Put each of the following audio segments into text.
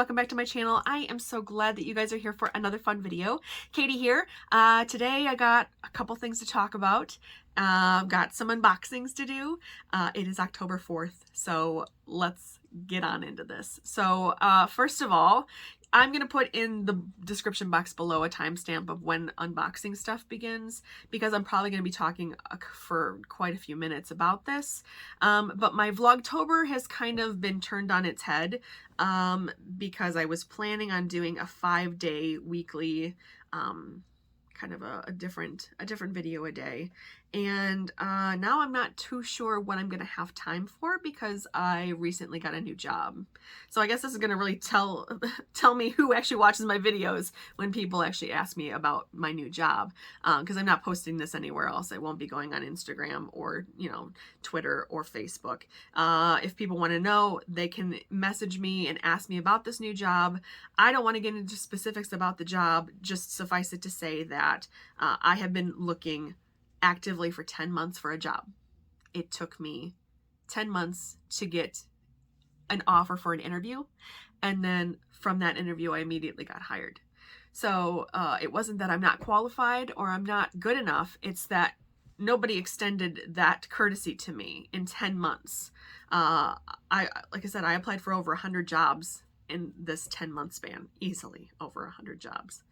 welcome back to my channel. I am so glad that you guys are here for another fun video. Katie here. Today I got a couple things to talk about. I've got some unboxings to do. It is October 4th, so let's get on into this. So first of all, I'm going to put in the description box below a timestamp of when unboxing stuff begins, because I'm probably going to be talking for quite a few minutes about this. But my Vlogtober has kind of been turned on its head because I was planning on doing a 5-day weekly kind of a different video a day, and now I'm not too sure what I'm gonna have time for because I recently got a new job. So I guess this is gonna really tell me who actually watches my videos when people actually ask me about my new job, because I'm not posting this anywhere else. I won't be going on Instagram or Twitter or Facebook. If people want to know, they can message me and ask me about this new job. I don't want to get into specifics about the job, just suffice it to say that I have been looking actively for 10 months for a job. It took me 10 months to get an offer for an interview, and then from that interview I immediately got hired. So it wasn't that I'm not qualified or I'm not good enough, it's that nobody extended that courtesy to me in 10 months. Like I said, I applied for over 100 jobs in this 10-month span, easily over 100 jobs.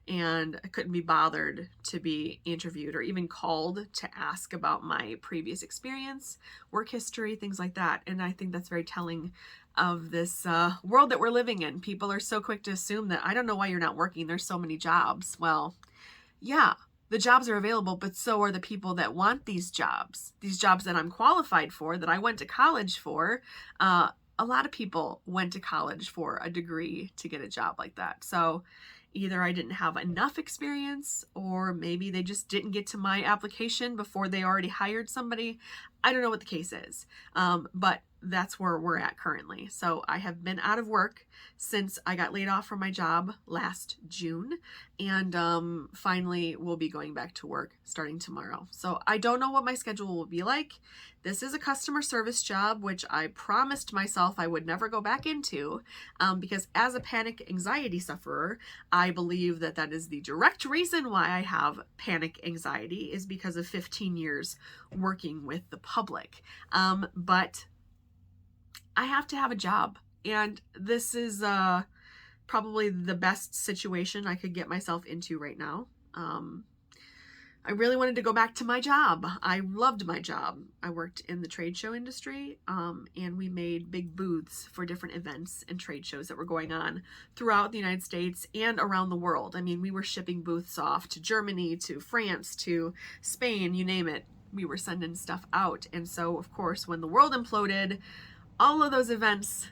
And I couldn't be bothered to be interviewed or even called to ask about my previous experience, work history, things like that. And I think that's very telling of this world that we're living in. People are so quick to assume that I don't know why you're not working. There's so many jobs. Well, yeah, the jobs are available, but so are the people that want these jobs that I'm qualified for, that I went to college for. A lot of people went to college for a degree to get a job like that. So either I didn't have enough experience, or maybe they just didn't get to my application before they already hired somebody. I don't know what the case is, but that's where we're at currently. So I have been out of work since I got laid off from my job last June, and finally will be going back to work starting tomorrow. So I don't know what my schedule will be like. This is a customer service job, which I promised myself I would never go back into, because as a panic anxiety sufferer, I believe that that is the direct reason why I have panic anxiety, is because of 15 years working with the public. But I have to have a job, and this is probably the best situation I could get myself into right now. I really wanted to go back to my job. I loved my job. I worked in the trade show industry, and we made big booths for different events and trade shows that were going on throughout the United States and around the world. I mean, we were shipping booths off to Germany, to France, to Spain, you name it. We were sending stuff out. And so, of course, when the world imploded, all of those events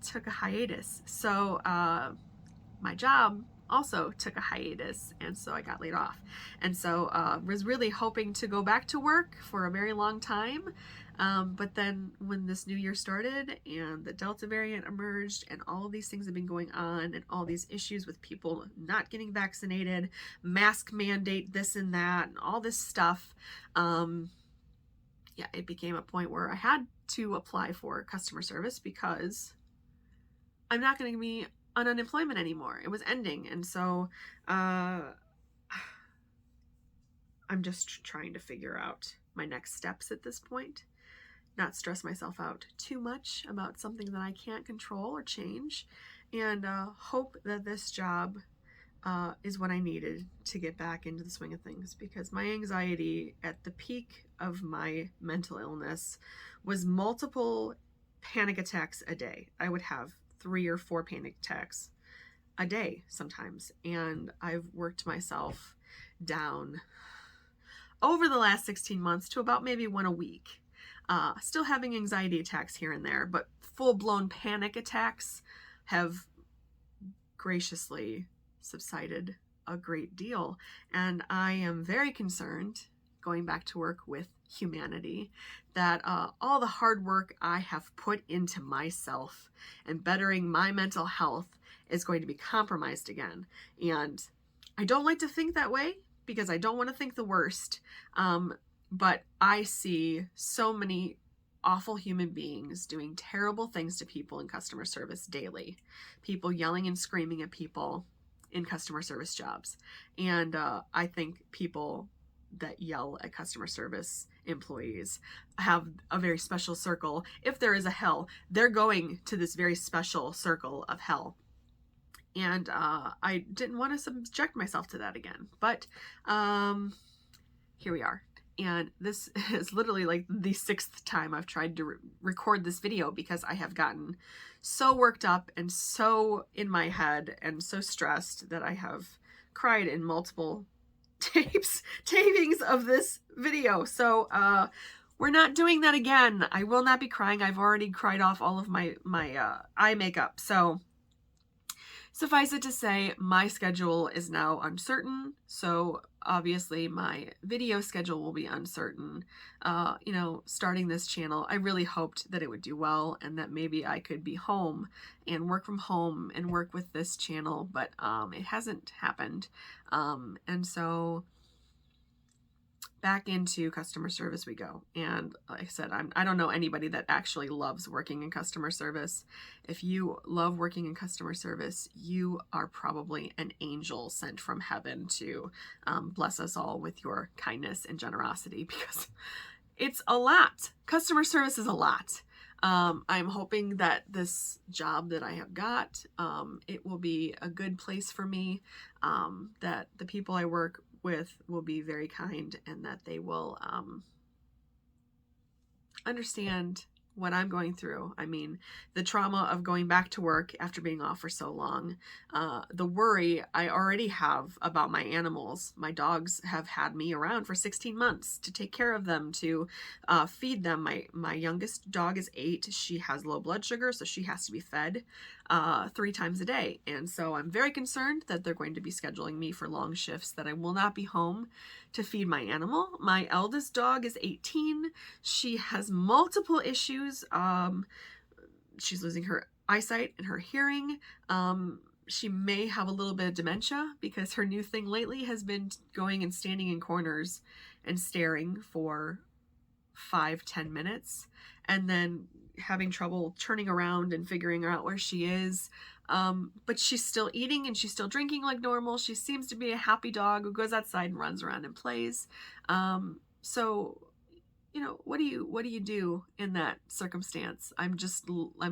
took a hiatus. So my job also took a hiatus, and so I got laid off. And so was really hoping to go back to work for a very long time. But then when this new year started and the Delta variant emerged and all of these things have been going on, and all these issues with people not getting vaccinated, mask mandate, this and that, and all this stuff, yeah, it became a point where I had to apply for customer service because I'm not going to be on unemployment anymore. It was ending. And so I'm just trying to figure out my next steps at this point, not stress myself out too much about something that I can't control or change, and hope that this job is what I needed to get back into the swing of things, because my anxiety at the peak of my mental illness was multiple panic attacks a day. I would have 3 or 4 panic attacks a day sometimes, and I've worked myself down over the last 16 months to about maybe 1 a week. Still having anxiety attacks here and there, but full-blown panic attacks have graciously subsided a great deal, and I am very concerned going back to work with humanity that all the hard work I have put into myself and bettering my mental health is going to be compromised again. And I don't like to think that way because I don't want to think the worst, but I see so many awful human beings doing terrible things to people in customer service daily. People yelling and screaming at people in customer service jobs. And I think people that yell at customer service employees have a very special circle. If there is a hell, they're going to this very special circle of hell. And I didn't want to subject myself to that again. But here we are. And this is literally like the 6th time I've tried to record this video, because I have gotten so worked up and so in my head and so stressed that I have cried in multiple tapings of this video. So we're not doing that again. I will not be crying. I've already cried off all of my eye makeup. So suffice it to say, my schedule is now uncertain, so obviously my video schedule will be uncertain. You know, starting this channel, I really hoped that it would do well and that maybe I could be home and work from home and work with this channel, but it hasn't happened. And so back into customer service we go. And like I said, I don't know anybody that actually loves working in customer service. If you love working in customer service, you are probably an angel sent from heaven to bless us all with your kindness and generosity, because it's a lot. Customer service is a lot. I'm hoping that this job that I have got, it will be a good place for me, that the people I work with will be very kind, and that they will understand what I'm going through. I mean, the trauma of going back to work after being off for so long, the worry I already have about my animals. My dogs have had me around for 16 months to take care of them, to feed them. My youngest dog is 8. She has low blood sugar, so she has to be fed 3 times a day. And so I'm very concerned that they're going to be scheduling me for long shifts, that I will not be home to feed my animal. My eldest dog is 18. She has multiple issues. She's losing her eyesight and her hearing. She may have a little bit of dementia, because her new thing lately has been going and standing in corners and staring for 5-10 minutes, and then having trouble turning around and figuring out where she is. But she's still eating and she's still drinking like normal. She seems to be a happy dog who goes outside and runs around and plays. So, you know, what do you do in that circumstance? I'm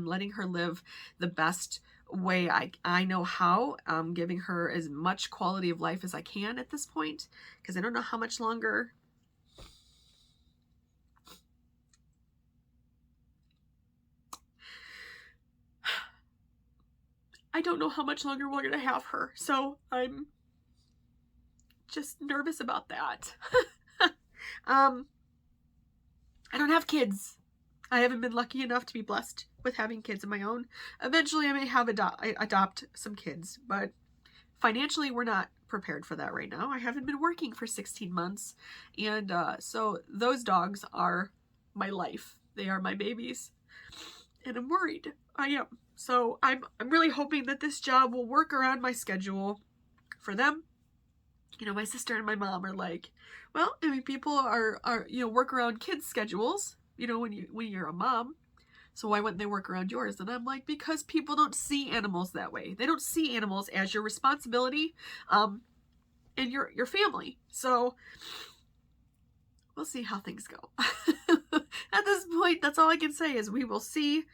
letting her live the best way I know how, giving her as much quality of life as I can at this point, because I don't know how much longer we're going to have her. So I'm just nervous about that. I don't have kids. I haven't been lucky enough to be blessed with having kids of my own. Eventually I may have adopt some kids, but financially we're not prepared for that right now. I haven't been working for 16 months. And so those dogs are my life. They are my babies. And I'm worried. I am. So I'm really hoping that this job will work around my schedule for them. You know, my sister and my mom are like, well, I mean, people are you know, work around kids' schedules, you know, when you're a mom. So why wouldn't they work around yours? And I'm like, because people don't see animals that way. They don't see animals as your responsibility, and your family. So we'll see how things go. At this point, that's all I can say is we will see.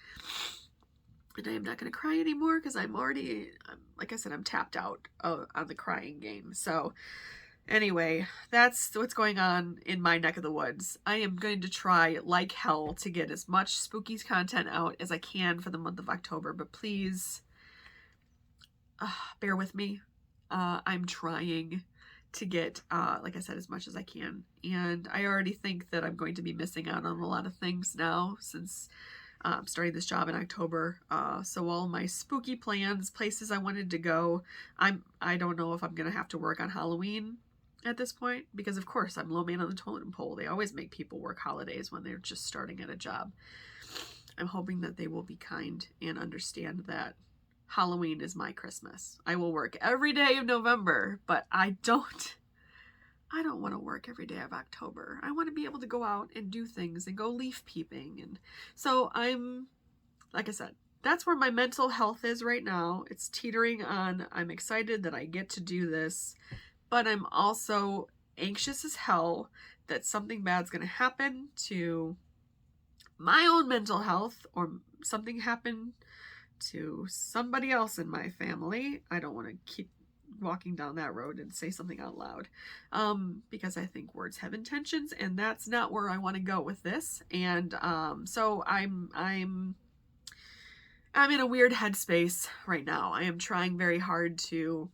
And I am not going to cry anymore, because like I said, I'm tapped out on the crying game. So anyway, that's what's going on in my neck of the woods. I am going to try like hell to get as much spooky content out as I can for the month of October, but please bear with me. I'm trying to get, like I said, as much as I can. And I already think that I'm going to be missing out on a lot of things now, since I'm starting this job in October. So all my spooky plans, places I wanted to go, I don't know if I'm going to have to work on Halloween at this point, because of course I'm low man on the totem pole. They always make people work holidays when they're just starting at a job. I'm hoping that they will be kind and understand that Halloween is my Christmas. I will work every day of November, but I don't I don't want to work every day of October. I want to be able to go out and do things and go leaf peeping. And so like I said, that's where my mental health is right now. It's teetering on, I'm excited that I get to do this, but I'm also anxious as hell that something bad's going to happen to my own mental health or something happen to somebody else in my family. I don't want to keep walking down that road and say something out loud, because I think words have intentions, and that's not where I want to go with this. And so I'm in a weird headspace right now. I am trying very hard to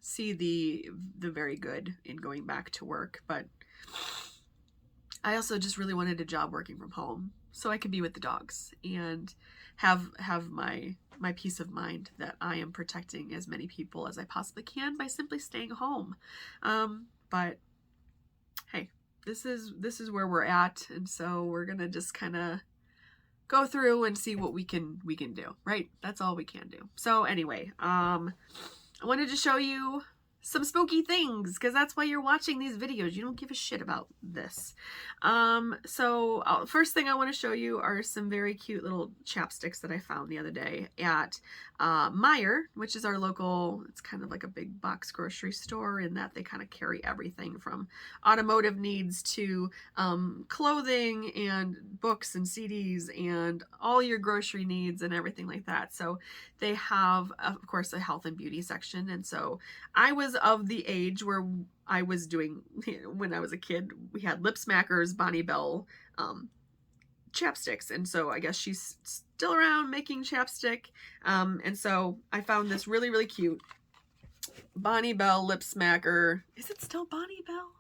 see the very good in going back to work, but I also just really wanted a job working from home so I could be with the dogs and have my peace of mind that I am protecting as many people as I possibly can by simply staying home. But hey, this is where we're at, and so we're gonna just kind of go through and see what we can do, right? That's all we can do. So anyway, I wanted to show you some spooky things because that's why you're watching these videos. You don't give a shit about this. First thing I want to show you are some very cute little chapsticks that I found the other day at Meijer, which is our local, it's kind of like a big box grocery store in that they kind of carry everything from automotive needs to clothing and books and CDs and all your grocery needs and everything like that. So they have, of course, a health and beauty section. And so I was of the age where I was doing, when I was a kid, we had Lip Smackers, Bonnie Bell chapsticks. And so I guess she's still around making chapstick. And so I found this really, really cute Bonnie Bell Lip Smacker. Is it still Bonnie Bell?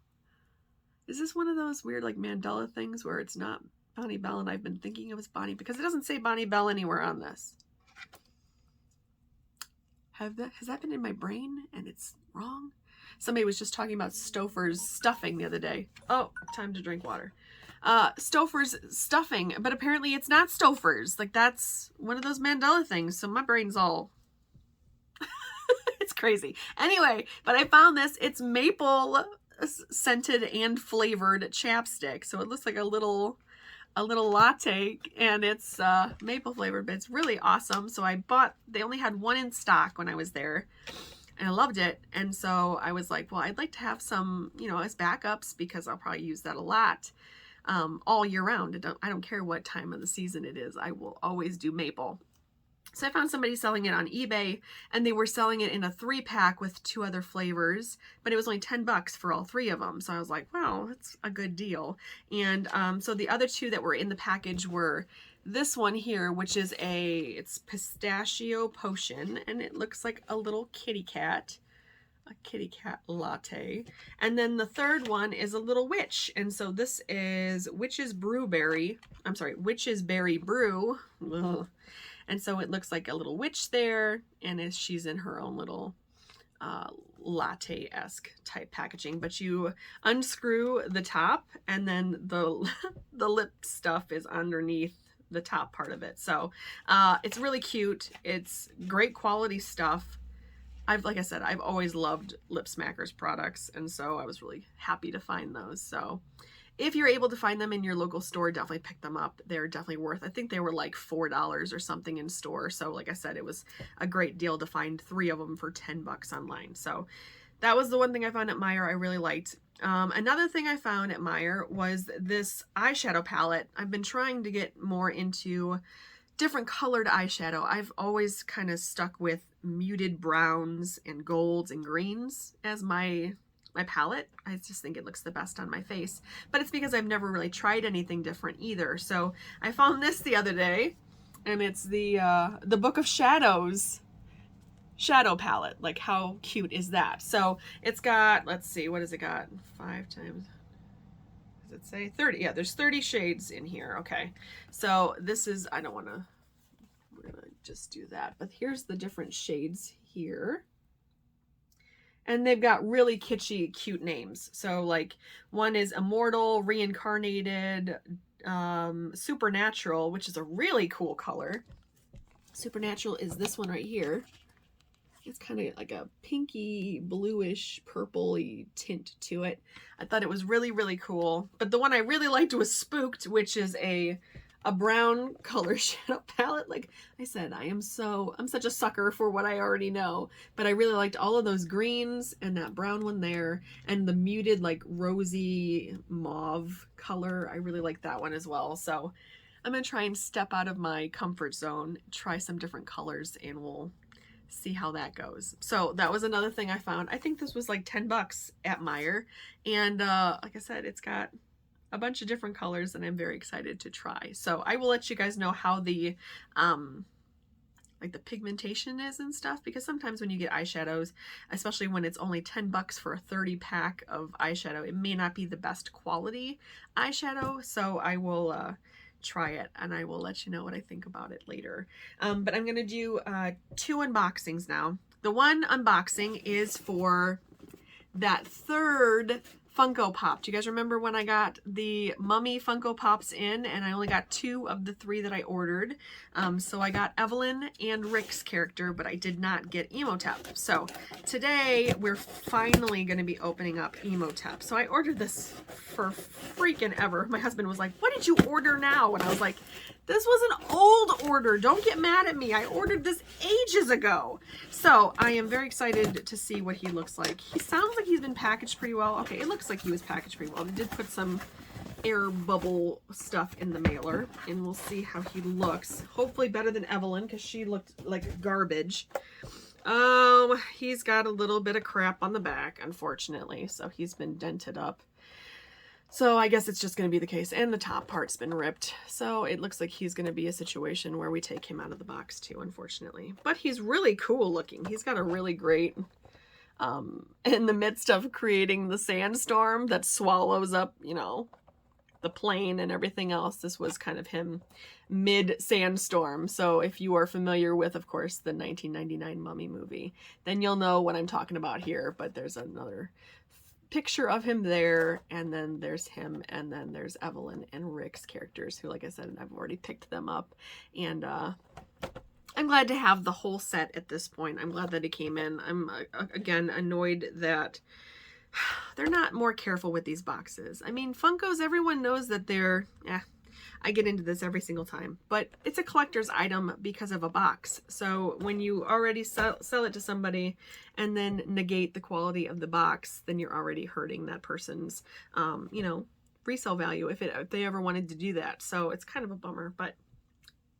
Is this one of those weird like Mandela things where it's not Bonnie Bell and I've been thinking it was Bonnie, because it doesn't say Bonnie Bell anywhere on this. Has that been in my brain and it's wrong? Somebody was just talking about Stouffer's stuffing the other day. Oh, time to drink water. Stouffer's stuffing, but apparently it's not Stouffer's. Like, that's one of those Mandela things. So my brain's all, it's crazy. Anyway, but I found this. It's maple scented and flavored chapstick. So it looks like a little latte, and it's maple flavored, but it's really awesome. So I bought, they only had one in stock when I was there, and I loved it. And so I was like, well, I'd like to have some, you know, as backups, because I'll probably use that a lot all year round. I don't care what time of the season it is. I will always do maple. So I found somebody selling it on eBay, and they were selling it in a 3-pack with 2 other flavors, but it was only $10 for all 3 of them. So I was like, wow, that's a good deal. And so the other 2 that were in the package were this one here, which is it's pistachio potion, and it looks like a little kitty cat latte. And then the third one is a little witch. And so this is Witch's Berry Brew. Ugh. And so it looks like a little witch there, and she's in her own little latte-esque type packaging. But you unscrew the top, and then the lip stuff is underneath the top part of it. So it's really cute. It's great quality stuff. Like I said, I've always loved Lip Smackers products, and so I was really happy to find those. So if you're able to find them in your local store, definitely pick them up. They're definitely worth, I think they were like $4 or something in store. So like I said, it was a great deal to find 3 of them for $10 online. So that was the one thing I found at Meijer I really liked. Another thing I found at Meijer was this eyeshadow palette. I've been trying to get more into different colored eyeshadow. I've always kind of stuck with muted browns and golds and greens as my palette. I just think it looks the best on my face, but it's because I've never really tried anything different either. So I found this the other day, and it's the Book of Shadows shadow palette. Like, how cute is that? So it's got, let's see, what has it got? 5 times, does it say 30? Yeah, there's 30 shades in here. Okay, so this is, we're gonna just do that, but here's the different shades here. And they've got really kitschy, cute names. So like one is Immortal, Reincarnated, Supernatural, which is a really cool color. Supernatural is this one right here. it's kind of like a pinky, bluish, purpley tint to it. I thought it was really, really cool. But the one I really liked was Spooked, which is a brown color shadow palette. Like I said, I'm such a sucker for what I already know. But I really liked all of those greens and that brown one there, and the muted like rosy mauve color. I really like that one as well. So I'm gonna try and step out of my comfort zone, try some different colors, and we'll see how that goes. So that was another thing I found. I think this was like 10 bucks at Meijer, and like I said, it's got a bunch of different colors, and I'm very excited to try. So I will let you guys know how the like the pigmentation is and stuff, because sometimes when you get eyeshadows, especially when it's only 10 bucks for a 30 pack of eyeshadow, it may not be the best quality eyeshadow. So I will try it, and I will let you know what I think about it later. But I'm gonna do 2 unboxings now. The one unboxing is for that third Funko Pop. Do you guys remember when I got the Mummy Funko Pops in, and I only got 2 of the 3 that I ordered? So I got Evelyn and Rick's character, but I did not get Emotep. So today we're finally going to be opening up Emotep. So I ordered this for freaking ever. My husband was like, "What did you order now?" And I was like, "This was an old order. Don't get mad at me. I ordered this ages ago." So I am very excited to see what he looks like. He sounds like he's been packaged pretty well. Okay, it looks like he was packaged pretty well. They did put some air bubble stuff in the mailer, and we'll see how he looks. Hopefully better than Evelyn, because she looked like garbage. He's got a little bit of crap on the back, unfortunately, so he's been dented up. So I guess it's just going to be the case. And the top part's been ripped. So it looks like he's going to be a situation where we take him out of the box too, unfortunately. But he's really cool looking. He's got a really great, in the midst of creating the sandstorm that swallows up, you know, the plane and everything else. This was kind of him mid-sandstorm. So if you are familiar with, of course, the 1999 Mummy movie, then you'll know what I'm talking about here. But there's another picture of him there, and then there's him, and then there's Evelyn and Rick's characters, who, like I said, I've already picked them up, and I'm glad to have the whole set at this point. I'm glad that it came in. I'm again annoyed that they're not more careful with these boxes. I mean, Funkos, everyone knows that they're I get into this every single time, but it's a collector's item because of a box. So when you already sell it to somebody and then negate the quality of the box, then you're already hurting that person's, you know, resale value if they ever wanted to do that. So it's kind of a bummer, but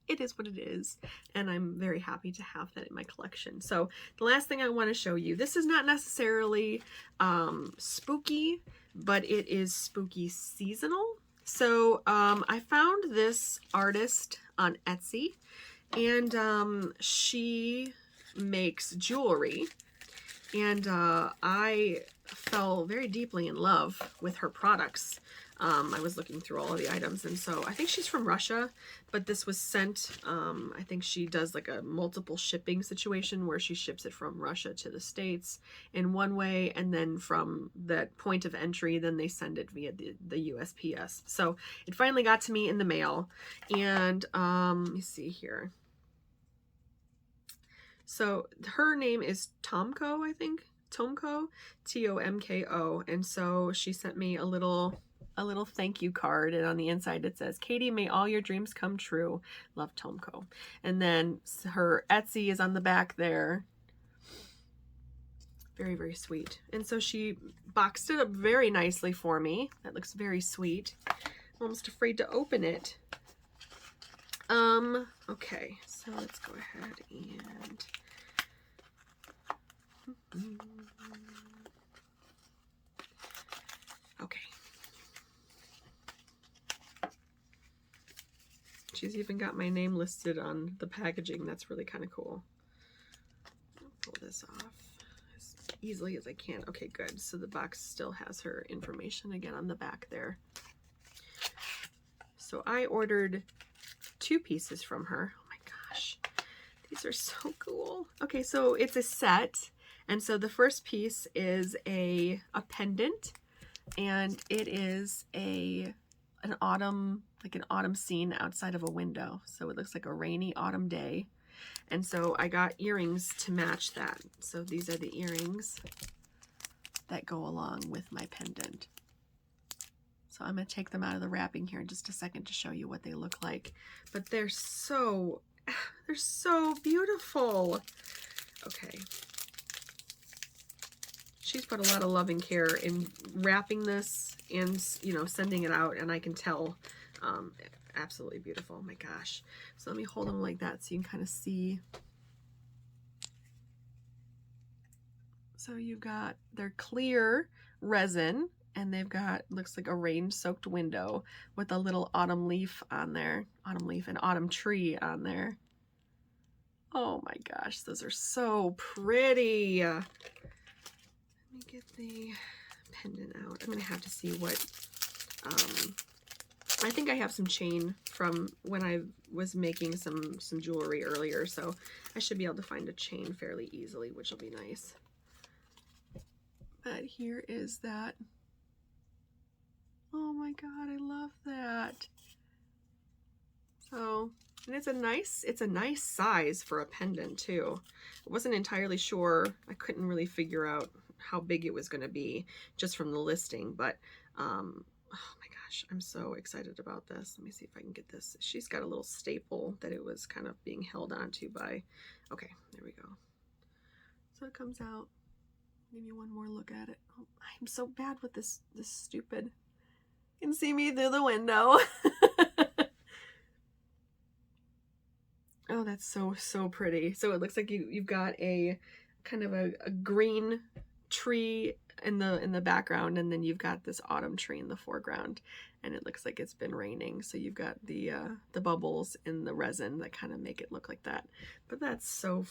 it is what it is, and I'm very happy to have that in my collection. So the last thing I want to show you, this is not necessarily spooky, but it is spooky seasonal. So I found this artist on Etsy, and she makes jewelry, and I fell very deeply in love with her products. I was looking through all of the items, and so I think she's from Russia, but this was sent, I think she does like a multiple shipping situation where she ships it from Russia to the States in one way, and then from that point of entry, then they send it via the USPS. So it finally got to me in the mail, and let me see here. So her name is Tomko, I think. Tomko, Tomko, and so she sent me a little thank you card, and on the inside it says, "Katie, may all your dreams come true. Love, Tomko." And then her Etsy is on the back there. Very, very sweet. And so she boxed it up very nicely for me. That looks very sweet. I'm almost afraid to open it. Okay, so let's go ahead and okay. She's even got my name listed on the packaging. That's really kind of cool. I'll pull this off as easily as I can. Okay, good. So the box still has her information again on the back there. So I ordered 2 pieces from her. Oh my gosh, these are so cool. Okay, so it's a set, and so the first piece is a pendant, and it is an autumn, like an autumn scene outside of a window. So it looks like a rainy autumn day. And so I got earrings to match that. So these are the earrings that go along with my pendant. So I'm going to take them out of the wrapping here in just a second to show you what they look like. But they're so beautiful. Okay. She's put a lot of love and care in wrapping this and, you know, sending it out, and I can tell, absolutely beautiful. Oh my gosh. So let me hold them like that so you can kind of see. So you've got their clear resin, and they've got, looks like a rain-soaked window with a little autumn leaf on there. Autumn leaf and autumn tree on there. Oh my gosh, those are so pretty. Let me get the pendant out. I'm gonna have to see what, I think I have some chain from when I was making some jewelry earlier, so I should be able to find a chain fairly easily, which will be nice. But here is that. Oh my god, I love that. So, and it's a nice size for a pendant too. I wasn't entirely sure. I couldn't really figure out how big it was going to be just from the listing, but oh my gosh, I'm so excited about this. Let me see if I can get this. She's got a little staple that it was kind of being held onto by. Okay, there we go. So it comes out. Give you one more look at it. Oh, I'm so bad with this stupid. You can see me through the window. Oh, that's so pretty. So it looks like you've got a kind of a green tree in the background, and then you've got this autumn tree in the foreground, and it looks like it's been raining. So you've got the bubbles in the resin that kind of make it look like that. But that's so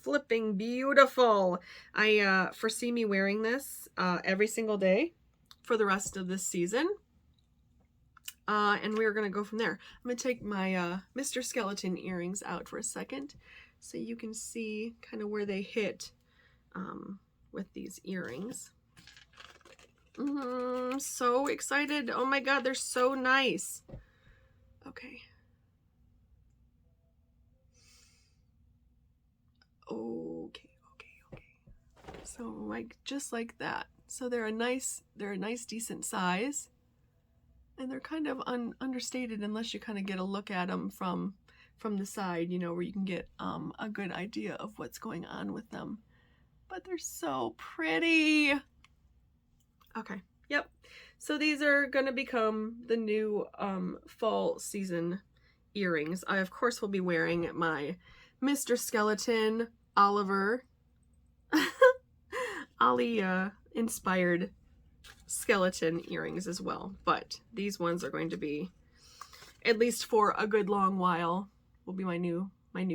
flipping beautiful. I foresee me wearing this every single day for the rest of this season. And we're going to go from there. I'm going to take my Mr. Skeleton earrings out for a second so you can see kind of where they hit with these earrings. I'm so excited. Oh my god, they're so nice. Okay. Okay. So like just like that. So they're a nice decent size. And they're kind of understated unless you kind of get a look at them from the side, you know, where you can get a good idea of what's going on with them. But they're so pretty. Okay, yep. So these are going to become the new fall season earrings. I, of course, will be wearing my Mr. Skeleton Oliver Ollie inspired skeleton earrings as well, but these ones are going to be, at least for a good long while, will be my new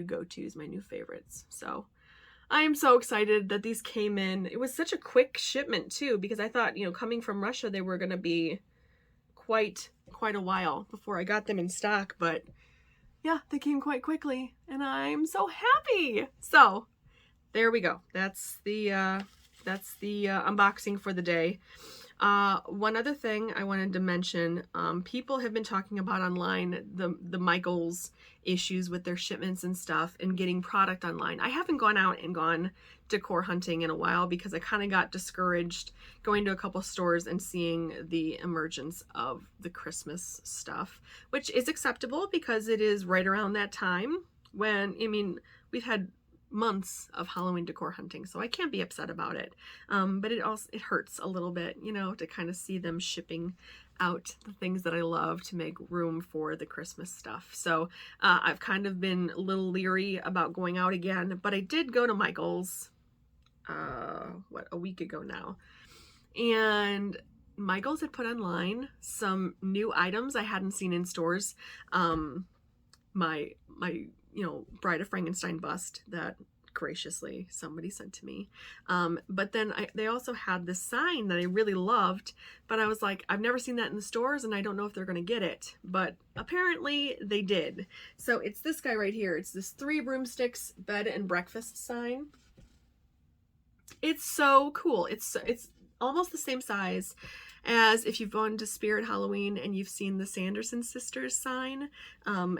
go-tos, my new favorites. So I am so excited that these came in. It was such a quick shipment too, because I thought, you know, coming from Russia, they were going to be quite a while before I got them in stock, but yeah, they came quite quickly, and I'm so happy. So there we go. That's the unboxing for the day. One other thing I wanted to mention, people have been talking about online the Michaels issues with their shipments and stuff and getting product online. I haven't gone out and gone decor hunting in a while because I kind of got discouraged going to a couple stores and seeing the emergence of the Christmas stuff, which is acceptable because it is right around that time when, I mean, we've had months of Halloween decor hunting, so I can't be upset about it. But it hurts a little bit, you know, to kind of see them shipping out the things that I love to make room for the Christmas stuff. So I've kind of been a little leery about going out again, but I did go to Michael's a week ago now, and Michael's had put online some new items I hadn't seen in stores. My you know, Bride of Frankenstein bust that graciously somebody sent to me. But then they also had this sign that I really loved, but I was like, I've never seen that in the stores and I don't know if they're going to get it, but apparently they did. So it's this guy right here. It's this 3 broomsticks bed and breakfast sign. It's so cool. It's almost the same size as if you've gone to Spirit Halloween and you've seen the Sanderson sisters sign.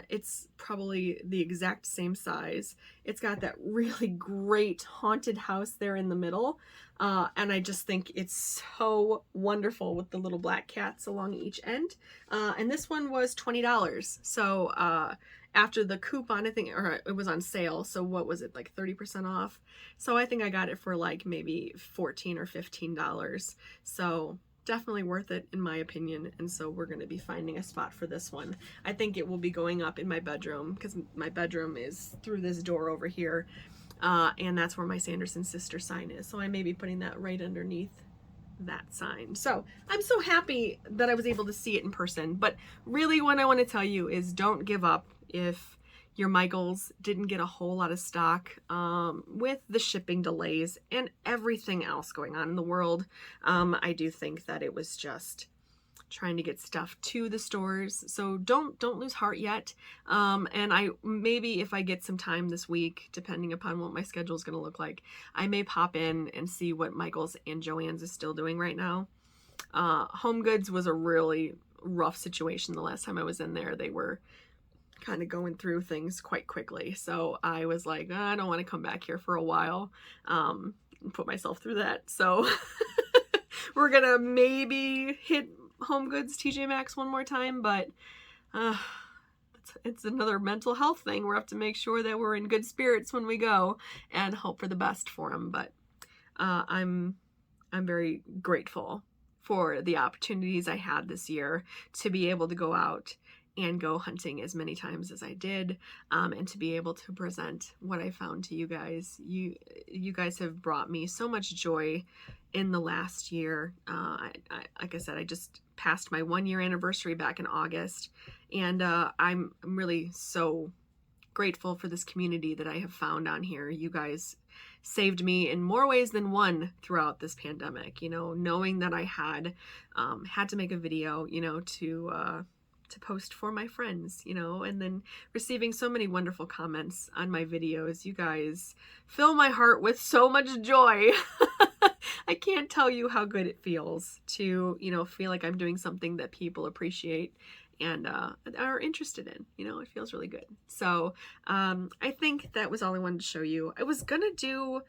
It's probably the exact same size. It's got that really great haunted house there in the middle. And I just think it's so wonderful with the little black cats along each end. And this one was $20. So after the coupon, I think, or it was on sale. So what was it, like 30% off? So I think I got it for like maybe $14 or $15. So definitely worth it in my opinion. And so we're going to be finding a spot for this one. I think it will be going up in my bedroom because my bedroom is through this door over here. And that's where my Sanderson sister sign is. So I may be putting that right underneath that sign. So I'm so happy that I was able to see it in person. But really what I want to tell you is don't give up if your Michaels didn't get a whole lot of stock with the shipping delays and everything else going on in the world. I do think that it was just trying to get stuff to the stores. So don't lose heart yet. And I maybe if I get some time this week, depending upon what my schedule is going to look like, I may pop in and see what Michaels and Joann's is still doing right now. Home Goods was a really rough situation the last time I was in there. They were kind of going through things quite quickly. So I was like, I don't want to come back here for a while and put myself through that. So we're going to maybe hit Home Goods, TJ Maxx one more time, but it's another mental health thing. We have to make sure that we're in good spirits when we go and hope for the best for them. But I'm very grateful for the opportunities I had this year to be able to go out and go hunting as many times as I did, and to be able to present what I found to you guys. You guys have brought me so much joy in the last year. Like I said, I just passed my 1-year anniversary back in August, and I'm really so grateful for this community that I have found on here. You guys saved me in more ways than one throughout this pandemic, you know, knowing that I had to make a video, you know, to post for my friends, you know, and then receiving so many wonderful comments on my videos. You guys fill my heart with so much joy. I can't tell you how good it feels to, you know, feel like I'm doing something that people appreciate and are interested in. You know, it feels really good. So I think that was all I wanted to show you. I was gonna do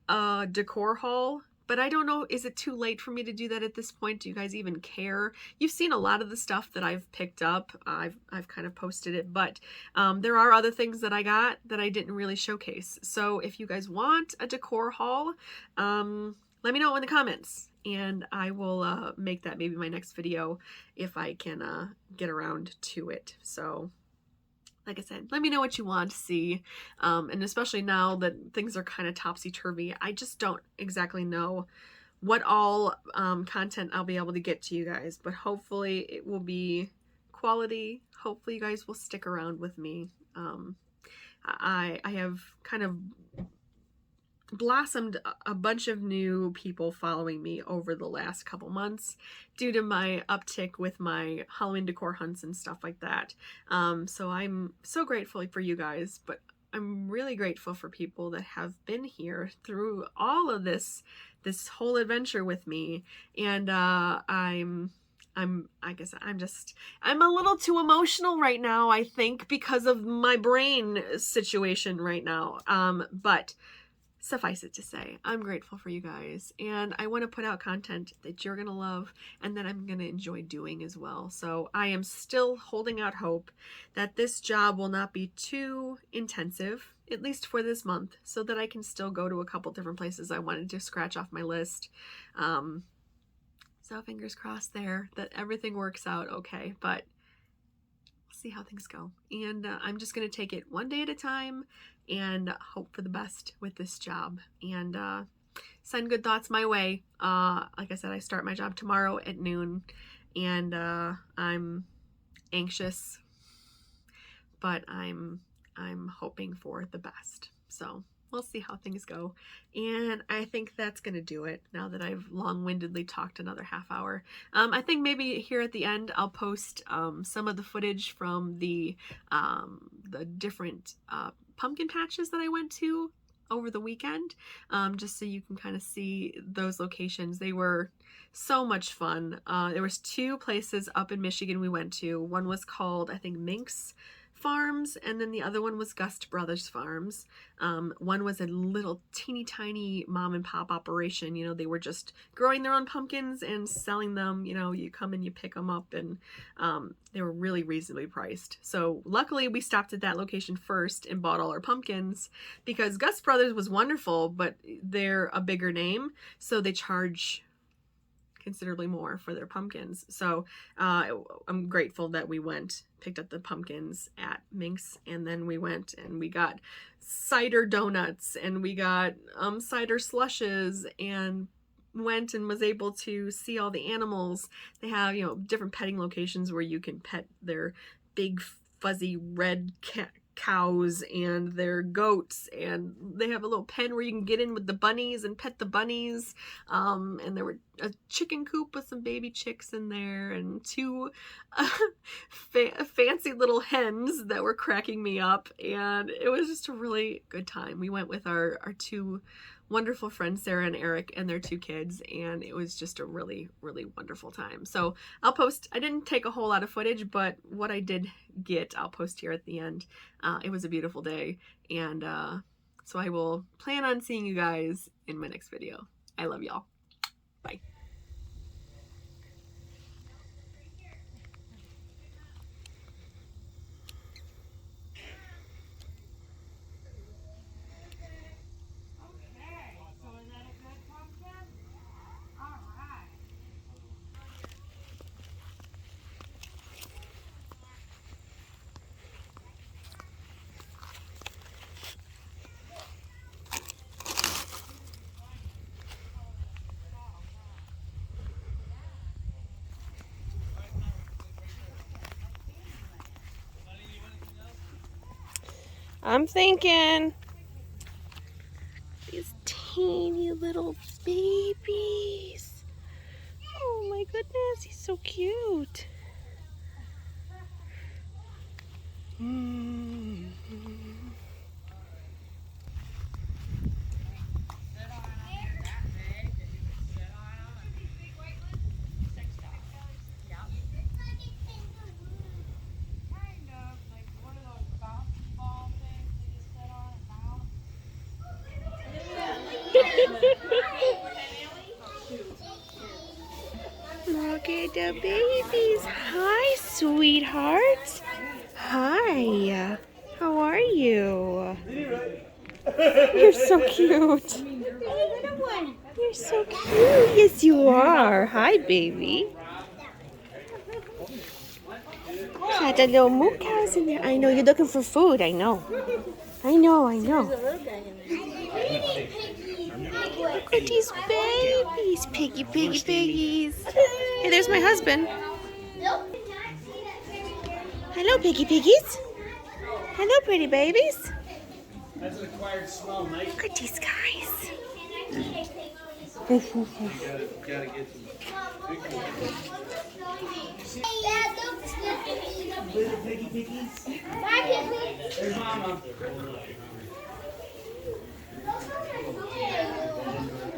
a decor haul, but I don't know, is it too late for me to do that at this point? Do you guys even care? You've seen a lot of the stuff that I've picked up. I've kind of posted it, but there are other things that I got that I didn't really showcase. So if you guys want a decor haul, let me know in the comments, and I will make that maybe my next video if I can get around to it. So like I said, let me know what you want to see. And especially now that things are kind of topsy-turvy, I just don't exactly know what all content I'll be able to get to you guys, but hopefully it will be quality. Hopefully you guys will stick around with me. I have kind of blossomed a bunch of new people following me over the last couple months due to my uptick with my Halloween decor hunts and stuff like that. So I'm so grateful for you guys, but I'm really grateful for people that have been here through all of this whole adventure with me. And I'm a little too emotional right now, I think, because of my brain situation right now. But suffice it to say, I'm grateful for you guys, and I want to put out content that you're going to love and that I'm going to enjoy doing as well. So I am still holding out hope that this job will not be too intensive, at least for this month, so that I can still go to a couple different places I wanted to scratch off my list. So fingers crossed there that everything works out okay, but we'll see how things go. And I'm just going to take it one day at a time and hope for the best with this job, and send good thoughts my way. Like I said, I start my job tomorrow at noon, and I'm anxious, but I'm hoping for the best. So we'll see how things go. And I think that's going to do it now that I've long-windedly talked another half hour. I think maybe here at the end, I'll post some of the footage from the different pumpkin patches that I went to over the weekend, just so you can kind of see those locations. They were so much fun. There was 2 places up in Michigan we went to. One was called, I think, Minx Farms, and then the other one was Gust Brothers Farms. One was a little teeny tiny mom and pop operation. You know, they were just growing their own pumpkins and selling them. You know, you come and you pick them up, and they were really reasonably priced. So luckily we stopped at that location first and bought all our pumpkins, because Gust Brothers was wonderful, but they're a bigger name, so they charge considerably more for their pumpkins. So I'm grateful that we picked up the pumpkins at Minx, and then we went and we got cider donuts, and we got cider slushes, and went and was able to see all the animals. They have, you know, different petting locations where you can pet their big fuzzy red cows and their goats, and they have a little pen where you can get in with the bunnies and pet the bunnies, and there were a chicken coop with some baby chicks in there, and 2 fancy little hens that were cracking me up, and it was just a really good time. We went with our 2 wonderful friends, Sarah and Eric, and their 2 kids, and it was just a really, really wonderful time. So I'll post, I didn't take a whole lot of footage, but what I did get, I'll post here at the end. It was a beautiful day, and so I will plan on seeing you guys in my next video. I love y'all. Bye. I'm thinking these teeny little babies. Oh my goodness, he's so cute. Look at the babies. Hi, sweetheart. Hi. How are you? You're so cute. You're so cute. Yes, you are. Hi, baby. Got the little moo cows in there. I know, you're looking for food. I know. I know. Look at these babies. Piggies. Hey, there's my husband. Hello, piggies. Hello, pretty babies. That's an acquired smell, Mike. Look at these guys. Gotta get some big little piggies. There's Mama.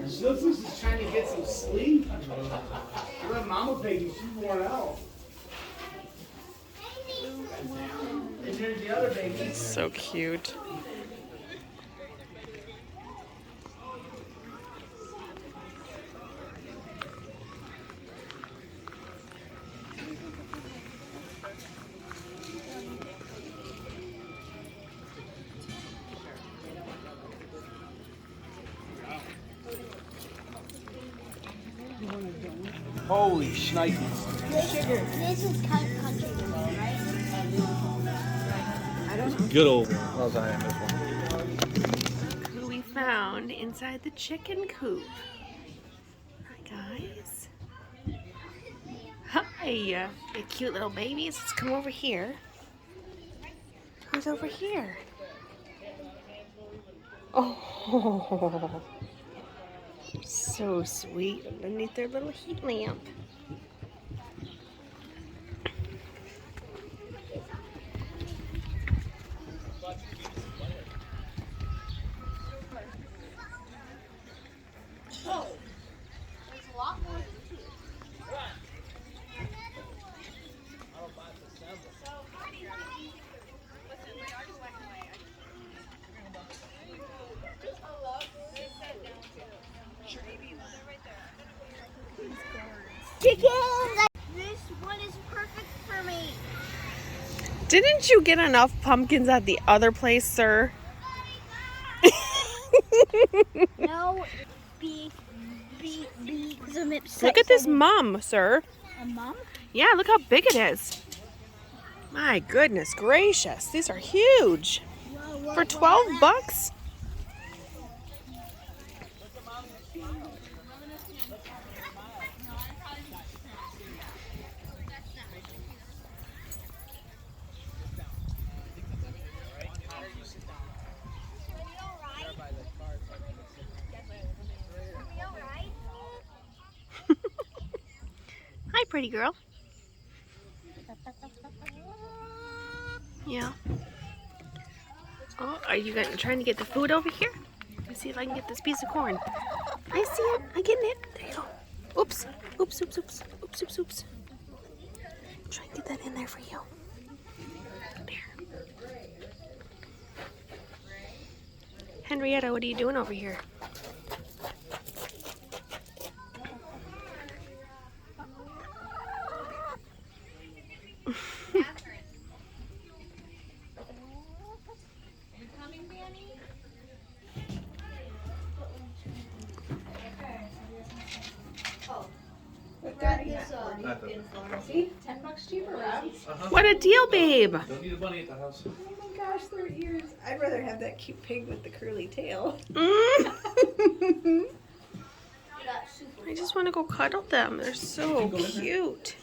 Silsus is trying to get some sleep. Let Mama piggy, she's worn out. And here's the other baby. So cute. Holy shnikes. This is country, right? I don't know. Good old lasagna, this one. Who we found inside the chicken coop. Hi, guys. Hi, you cute little babies. Let's come over here. Who's over here? Oh, so sweet underneath their little heat lamp. chickens. This one is perfect for me. Didn't you get enough pumpkins at the other place, sir? No, because I'm upset. Look at this mum, sir. A mom? Yeah, look how big it is. My goodness gracious. These are huge. For 12 bucks? Hi, pretty girl. Yeah. Oh, are you trying to get the food over here? Let's see if I can get this piece of corn. I see it. I'm getting it. There you go. Oops. Oops, oops, oops. Oops, oops, oops. Try and get that in there for you. There. Henrietta, what are you doing over here? $10 cheaper, Rob. What a deal, babe. Don't need a bunny at the house. Oh my gosh, their ears. I'd rather have that cute pig with the curly tail. Mm. I just want to go cuddle them. They're so cute.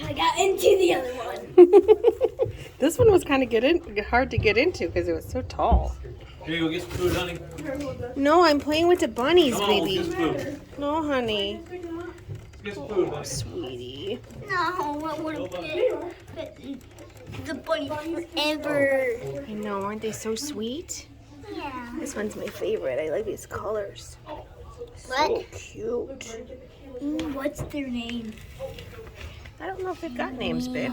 I got into the other one. This one was kind of hard to get into because it was so tall. Here you go, get some food, honey. No, I'm playing with the bunnies, Come on, baby. let's get some food. No, honey. Let's get some food, honey. Sweetie. No, what would have been the bunny forever. I know, aren't they so sweet? Yeah. This one's my favorite. I like these colors. So What? cute. What's their name? I don't know if they've got names, babe.